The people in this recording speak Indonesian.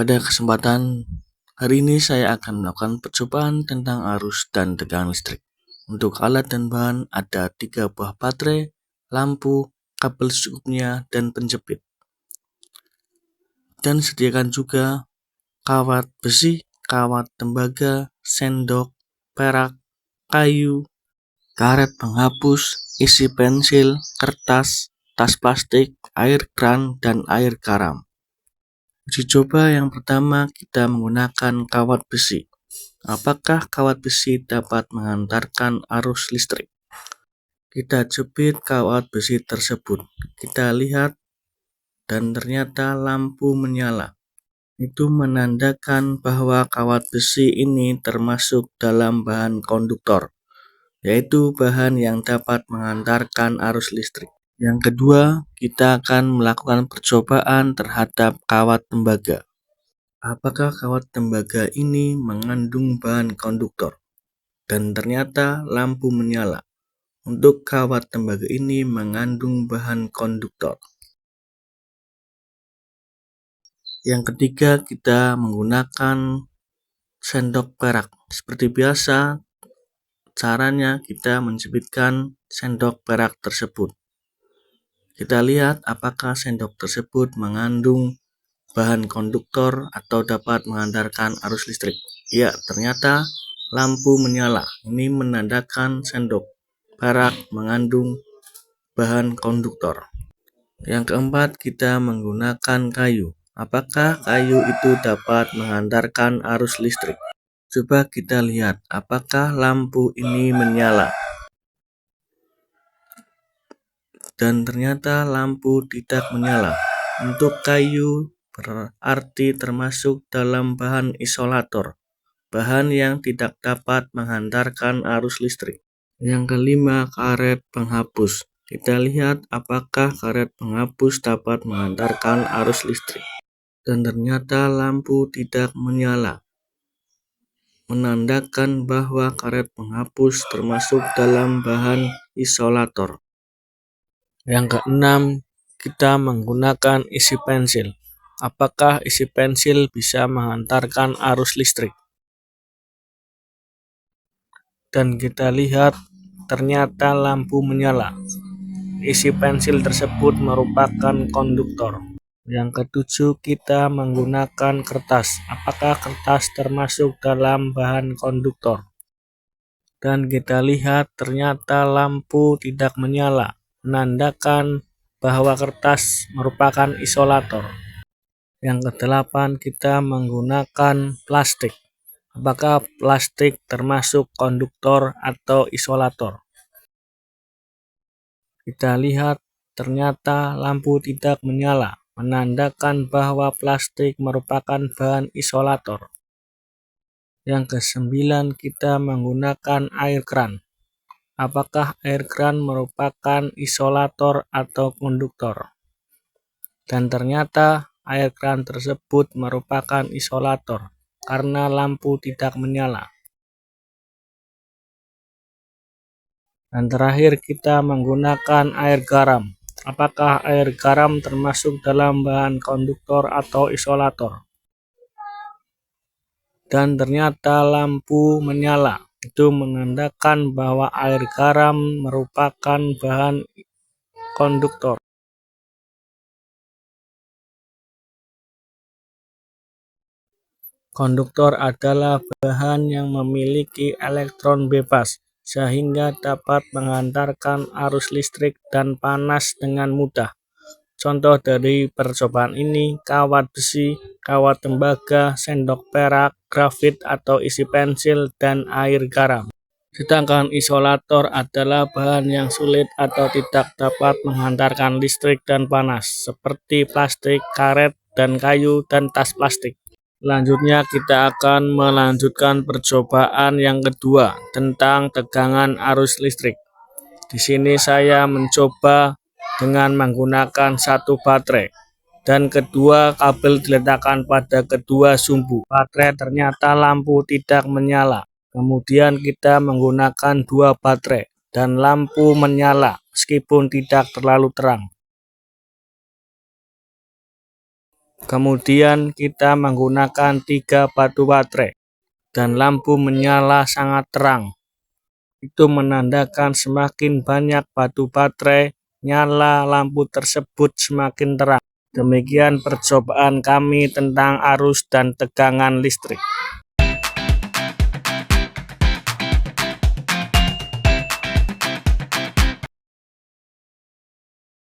Pada kesempatan hari ini saya akan melakukan percobaan tentang arus dan tegangan listrik. Untuk alat dan bahan ada 3 buah baterai, lampu, kabel secukupnya, dan penjepit. Dan sediakan juga kawat besi, kawat tembaga, sendok, perak, kayu, karet penghapus, isi pensil, kertas, tas plastik, air kran, dan air garam. Uji coba yang pertama kita menggunakan kawat besi. Apakah kawat besi dapat mengantarkan arus listrik? Kita jepit kawat besi tersebut. Kita lihat dan ternyata lampu menyala. Itu menandakan bahwa kawat besi ini termasuk dalam bahan konduktor, yaitu bahan yang dapat mengantarkan arus listrik. Yang kedua, kita akan melakukan percobaan terhadap kawat tembaga. Apakah kawat tembaga ini mengandung bahan konduktor? Dan ternyata lampu menyala. Untuk kawat tembaga ini mengandung bahan konduktor. Yang ketiga, kita menggunakan sendok perak. Seperti biasa, caranya kita menjepitkan sendok perak tersebut. Kita lihat apakah sendok tersebut mengandung bahan konduktor atau dapat mengantarkan arus listrik. Ya, ternyata lampu menyala. Ini menandakan sendok perak mengandung bahan konduktor. Yang keempat, kita menggunakan kayu. Apakah kayu itu dapat mengantarkan arus listrik? Coba kita lihat apakah lampu ini menyala. Dan ternyata lampu tidak menyala. Untuk kayu berarti termasuk dalam bahan isolator, bahan yang tidak dapat menghantarkan arus listrik. Yang kelima, karet penghapus. Kita lihat apakah karet penghapus dapat menghantarkan arus listrik. Dan ternyata lampu tidak menyala, menandakan bahwa karet penghapus termasuk dalam bahan isolator. Yang keenam, kita menggunakan isi pensil. Apakah isi pensil bisa menghantarkan arus listrik? Dan kita lihat ternyata lampu menyala. Isi pensil tersebut merupakan konduktor. Yang ketujuh, kita menggunakan kertas. Apakah kertas termasuk dalam bahan konduktor? Dan kita lihat ternyata lampu tidak menyala, menandakan bahwa kertas merupakan isolator. Yang kedelapan, kita menggunakan plastik. Apakah plastik termasuk konduktor atau isolator? Kita lihat ternyata lampu tidak menyala, menandakan bahwa plastik merupakan bahan isolator. Yang kesembilan, kita menggunakan air kran. Apakah air kran merupakan isolator atau konduktor? Dan ternyata air kran tersebut merupakan isolator karena lampu tidak menyala. Dan terakhir, kita menggunakan air garam. Apakah air garam termasuk dalam bahan konduktor atau isolator? Dan ternyata lampu menyala. Itu menandakan bahwa air garam merupakan bahan konduktor. Konduktor adalah bahan yang memiliki elektron bebas, sehingga dapat mengantarkan arus listrik dan panas dengan mudah. Contoh dari percobaan ini, kawat besi, kawat tembaga, sendok perak, grafit atau isi pensil, dan air garam. Sedangkan isolator adalah bahan yang sulit atau tidak dapat menghantarkan listrik dan panas, seperti plastik, karet, dan kayu, dan tas plastik. Selanjutnya kita akan melanjutkan percobaan yang kedua tentang tegangan arus listrik. Di sini saya mencoba dengan menggunakan satu baterai dan kedua kabel diletakkan pada kedua sumbu. Baterai ternyata lampu tidak menyala. Kemudian kita menggunakan 2 baterai dan lampu menyala meskipun tidak terlalu terang. Kemudian kita menggunakan 3 batu baterai dan lampu menyala sangat terang. Itu menandakan semakin banyak batu baterai nyala, lampu tersebut semakin terang. Demikian percobaan kami tentang arus dan tegangan listrik.